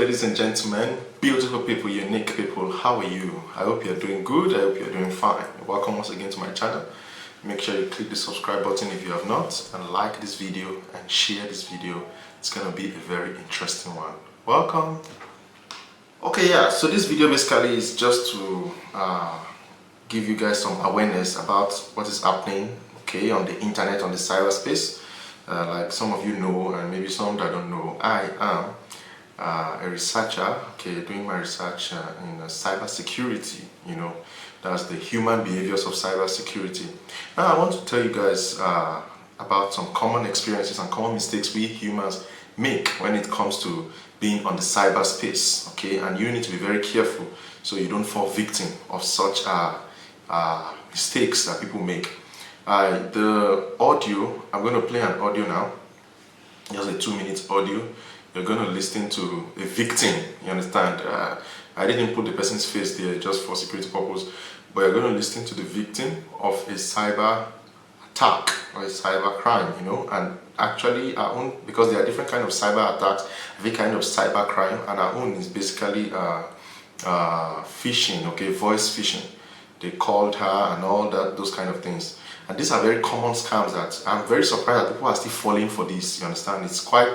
ladies and gentlemen, beautiful people, unique people, how are you? I hope you're doing good. I hope you're doing fine. Welcome once again to my channel. Make sure you click the subscribe button if you have not, and like this video and share this video. It's gonna be a very interesting one. Welcome. Okay, yeah, so this video basically is just to give you guys some awareness about what is happening, okay, on the internet, on the cyberspace. Like some of you know, and maybe some that don't know, I am a researcher, okay, doing my research in cybersecurity. You know, that's the human behaviors of cybersecurity. Now I want to tell you guys about some common experiences and common mistakes we humans make when it comes to being on the cyberspace, okay, and you need to be very careful so you don't fall victim of such mistakes that people make. The audio, I'm going to play an audio now, just a 2-minute audio. You're going to listen to a victim, you understand? I didn't put the person's face there just for security purpose, but you're going to listen to the victim of a cyber attack or a cyber crime, you know. And actually our own, because there are different kind of cyber attacks, every kind of cyber crime, and our own is basically phishing, okay, voice phishing. They called her and all that, those kind of things. And these are very common scams that I'm very surprised that people are still falling for this, you understand? It's quite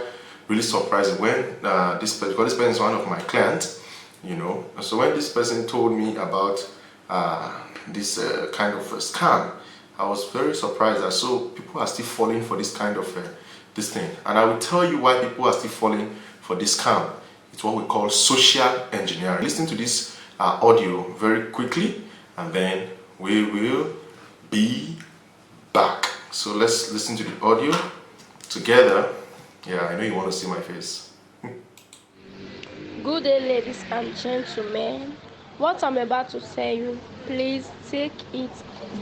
really surprising when because this person is one of my clients, you know. So when this person told me about this kind of scam, I was very surprised that so people are still falling for this kind of this thing. And I will tell you why people are still falling for this scam. It's what we call social engineering. Listen to this audio very quickly, and then we will be back. So let's listen to the audio together. Yeah, I know you want to see my face. Good day, ladies and gentlemen. What I'm about to tell you, please take it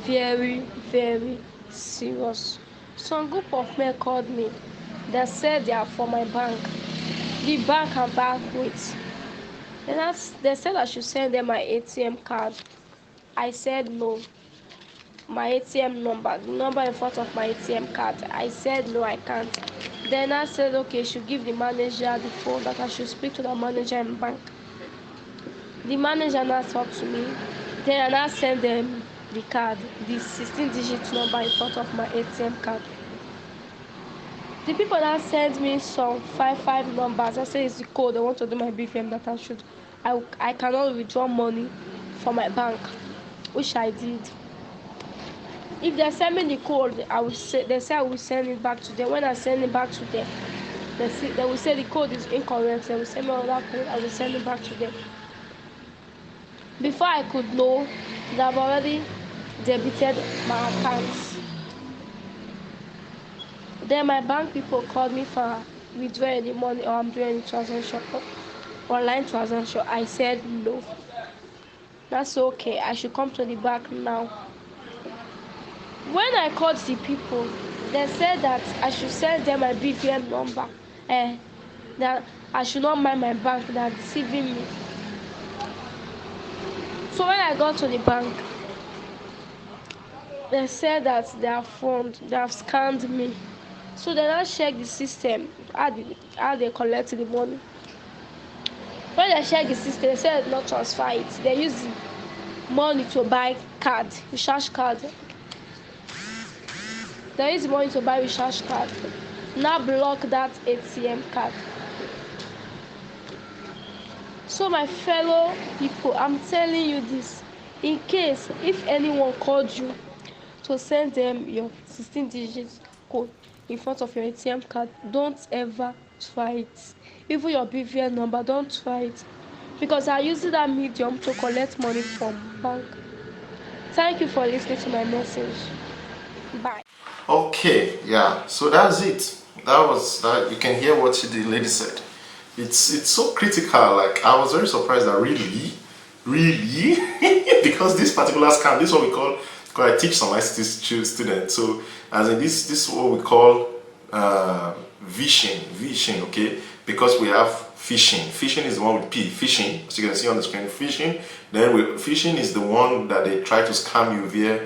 very, very serious. Some group of men called me. They said they are for my bank. The bank I'm back with. They said I should send them my ATM card. I said no. My ATM number, the number in front of my ATM card. I said no, I can't. Then I said okay, should give the manager the phone, that I should speak to the manager in bank. The manager now talked to me. Then I sent them the card, the 16-digit number in front of my ATM card. The people that sent me some 55 numbers. I said it's the code. They want to do my BVM that I cannot withdraw money from my bank, which I did. If they send me the code, they say I will send it back to them. When I send it back to them, they will say the code is incorrect. They will send me another code. I will send it back to them. Before I could know, they have already debited my accounts. Then my bank people called me for withdrawing the money, or I'm doing a transaction, online transaction. I said no. That's okay. I should come to the bank now. When I called the people, they said that I should send them my BVM number, that I should not mind my bank, they are deceiving me. So when I got to the bank, they said that they have scanned me. So they now check the system, how they collect the money. When they check the system, they said not transfer it. They use the money to buy card, recharge card. There is money to buy recharge card. Now block that ATM card. So my fellow people, I'm telling you this, in case if anyone called you to send them your 16-digit code in front of your ATM card, don't ever try it. Even your BVN number, don't try it, because I use that medium to collect money from bank. Thank you for listening to my message. Bye. Okay, yeah, so that's it. That was that. You can hear what the lady said. It's so critical. Like, I was very surprised that really because this particular scam, this is what we call, because I teach some ICT students, so as in this is what we call phishing, okay, because we have phishing is the one with P, phishing, as you can see on the screen, phishing. Then phishing is the one that they try to scam you via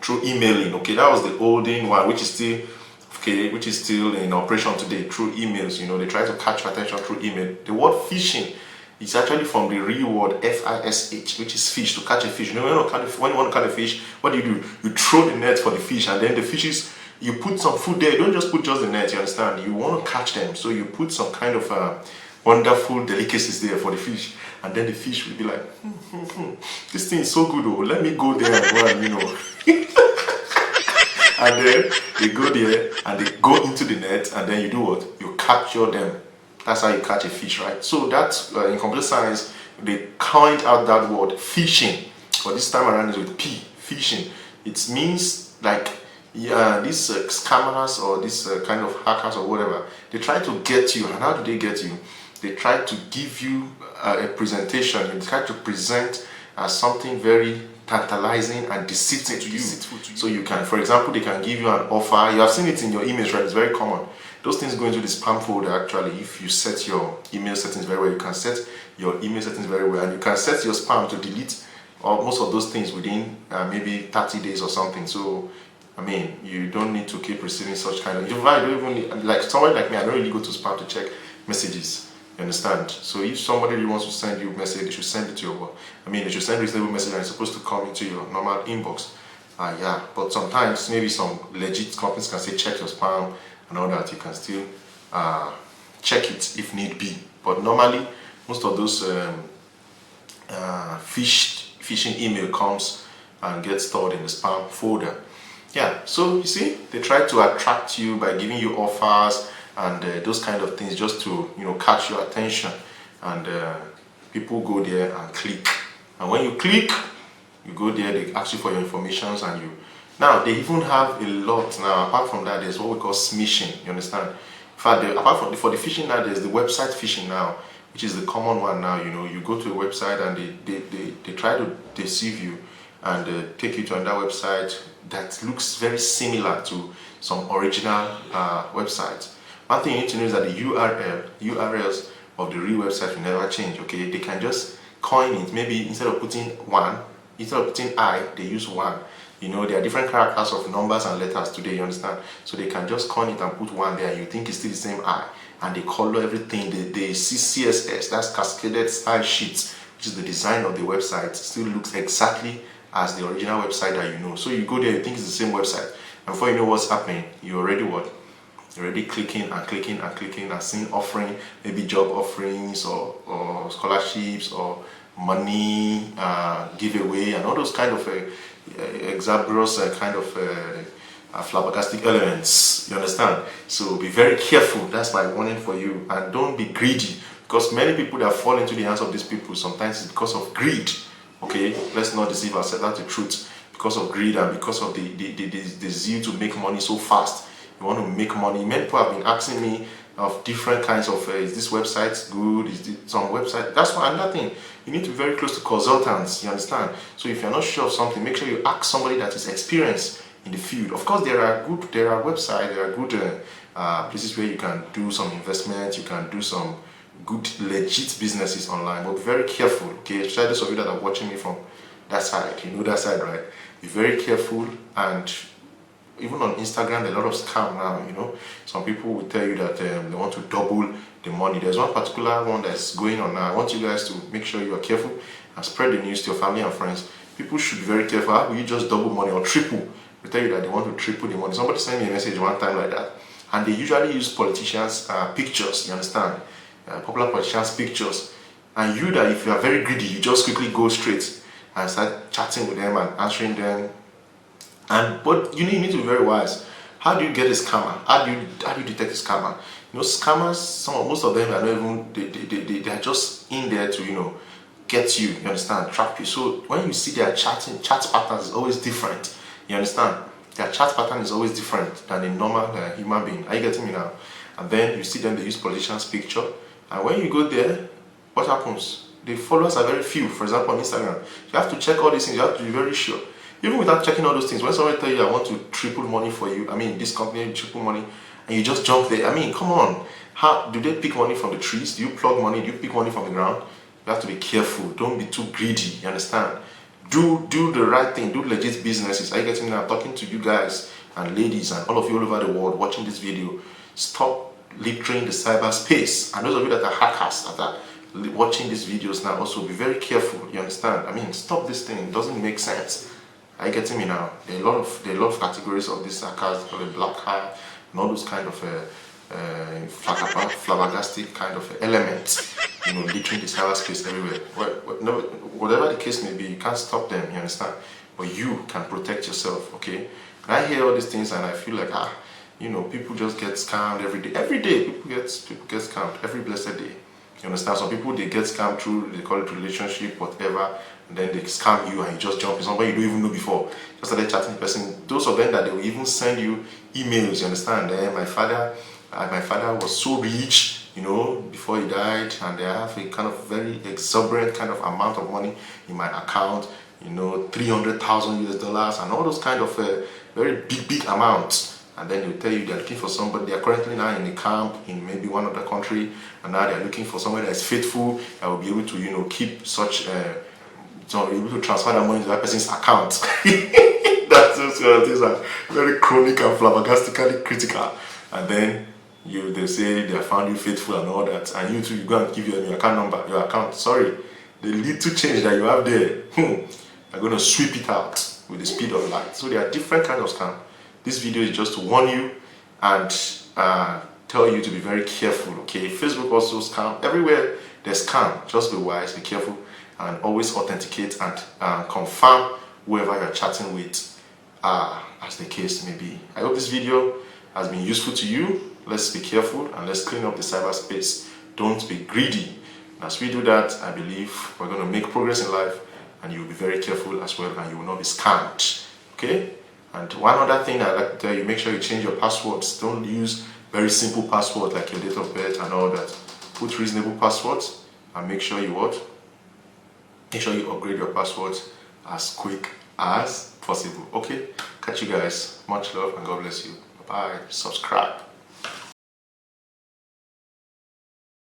through emailing, okay. That was the olden one, which is still, of okay, which is still in operation today through emails. You know, they try to catch your attention through email. The word phishing is actually from the real word fish, which is fish, to catch a fish. You know, when you want to catch a fish, what do? You throw the net for the fish, and then the fishes, you put some food there. You don't just put just the net, you understand? You want to catch them, so you put some kind of wonderful delicacies there for the fish, and then the fish will be like, this thing is so good, oh, let me go there and go and, you know. And then they go there and they go into the net, and then you do what? You capture them. That's how you catch a fish, right? So that's in computer science, they coined out that word phishing, but this time around is with P, phishing. It means like, yeah, these scammers or these kind of hackers or whatever, they try to get you. And how do they get you? They try to give you a presentation. They try to present as something very tantalizing and deceitful to you. So you can, for example, they can give you an offer. You have seen it in your emails, right? It's very common. Those things go into the spam folder. Actually, if you set your email settings very well, you can set your email settings very well, and you can set your spam to delete most of those things within maybe 30 days or something. So I mean, you don't need to keep receiving such kind of. I don't even need, like somebody like me, I don't really go to spam to check messages. You understand? So if somebody really wants to send you a message, they should send it to your. I mean, they should send reasonable message, and it's supposed to come into your normal inbox. Yeah, but sometimes maybe some legit companies can say check your spam and all that. You can still check it if need be. But normally, most of those phishing email comes and gets stored in the spam folder. Yeah, so you see, they try to attract you by giving you offers and those kind of things, just to, you know, catch your attention, and people go there and click, and when you click, you go there, they ask you for your informations, and you, now they even have a lot. Now apart from that, there's what we call smishing, you understand? In fact, apart from for the phishing, now there's the website phishing now, which is the common one now. You know, you go to a website and they try to deceive you and take you to another website that looks very similar to some original websites. One thing you need to know is that the URLs of the real website will never change. Okay, they can just coin it. Maybe instead of putting I, they use one. You know, there are different characters of numbers and letters today, you understand? So they can just coin it and put one there, and you think it's still the same I. And they color everything. They see CSS, that's cascaded style sheets, which is the design of the website, still looks exactly as the original website that you know. So you go there, you think it's the same website, and before you know what's happening, you already what? You're already clicking and clicking and clicking and seeing offering, maybe job offerings or scholarships or money giveaway and all those kind of exabrous kind of flabbergastic elements. You understand? So be very careful. That's my warning for you, and don't be greedy, because many people that fall into the hands of these people, sometimes it's because of greed. Okay, let's not deceive ourselves. That's the truth. Because of greed and because of the zeal to make money so fast. You want to make money. Many people have been asking me of different kinds of is this website good? Is this some website? That's why another thing. You need to be very close to consultants. You understand? So if you're not sure of something, make sure you ask somebody that is experienced in the field. Of course, there are websites, there are good places where you can do some investment. You can do some good legit businesses online, but be very careful. Okay, especially those of you that are watching me from that side, you know that side, right? Be very careful. And even on Instagram, there are a lot of scam now. You know, some people will tell you that they want to double the money. There's one particular one that's going on now. I want you guys to make sure you are careful and spread the news to your family and friends. People should be very careful. How will you just double money or triple? They tell you that they want to triple the money. Somebody sent me a message one time like that, and they usually use politicians' pictures. You understand? Popular politicians' pictures, and you, that if you are very greedy, you just quickly go straight and start chatting with them and answering them. But you need to be very wise. How do you get a scammer? How do you detect a scammer? You know, scammers, most of them are not even, they are just in there to, you know, get you, you understand, trap you. So when you see their chat patterns is always different. You understand? Their chat pattern is always different than a normal human being. Are you getting me now? And then you see them, they use politicians' picture. And when you go there, what happens? The followers are very few. For example, on Instagram, you have to check all these things. You have to be very sure. Even without checking all those things, when somebody tell you, I want to triple money for you, I mean, this company triple money, and you just jump there. I mean, come on. How do they pick money from the trees? Do you plug money? Do you pick money from the ground? You have to be careful. Don't be too greedy. You understand? Do the right thing. Do legit businesses. Are you getting me now? I'm talking to you guys and ladies and all of you all over the world watching this video, stop littering the cyberspace. And those of you that are hackers that are watching these videos now, also be very careful. You understand? I mean, stop this thing. It doesn't make sense. Are you getting me now? There are a lot of categories of these hackers, called black hat, and all those kind of flabbergastic kind of elements, you know, littering the cyberspace everywhere. Whatever the case may be, you can't stop them. You understand? But you can protect yourself. Okay? And I hear all these things, and I feel like you know, people just get scammed every day. Every day, people get scammed every blessed day. You understand? Some people, they get scammed through, they call it relationship, whatever, and then they scam you and you just jump in somebody you don't even know before. Just started chatting the person. Those of them that they will even send you emails, you understand? My father was so rich, you know, before he died, and they have a kind of very exuberant kind of amount of money in my account, you know, $300,000 and all those kind of very big amounts. And then they'll tell you they're looking for somebody. They are currently now in a camp in maybe one other country, and now they're looking for somebody that is faithful, that will be able to, you know, keep such, so be able to transfer that money to that person's account. That's those kind of things are very chronic and flabbergastically critical. And then they say they have found you faithful and all that, and you too, you go and give them your account number, your account. Sorry, the little change that you have there, they're going to sweep it out with the speed of light. So there are different kinds of scams. This video is just to warn you and tell you to be very careful. Okay, Facebook also scam. Everywhere there's scam. Just be wise, be careful, and always authenticate and confirm whoever you're chatting with, as the case may be. I hope this video has been useful to you. Let's be careful and let's clean up the cyberspace. Don't be greedy. And as we do that, I believe we're going to make progress in life, and you'll be very careful as well, and you will not be scammed. Okay? And one other thing I'd like to tell you, make sure you change your passwords. Don't use very simple passwords like your date of birth and all that. Put reasonable passwords, and make sure you what? Make sure you upgrade your passwords as quick as possible. Okay? Catch you guys. Much love and God bless you. Bye. Subscribe.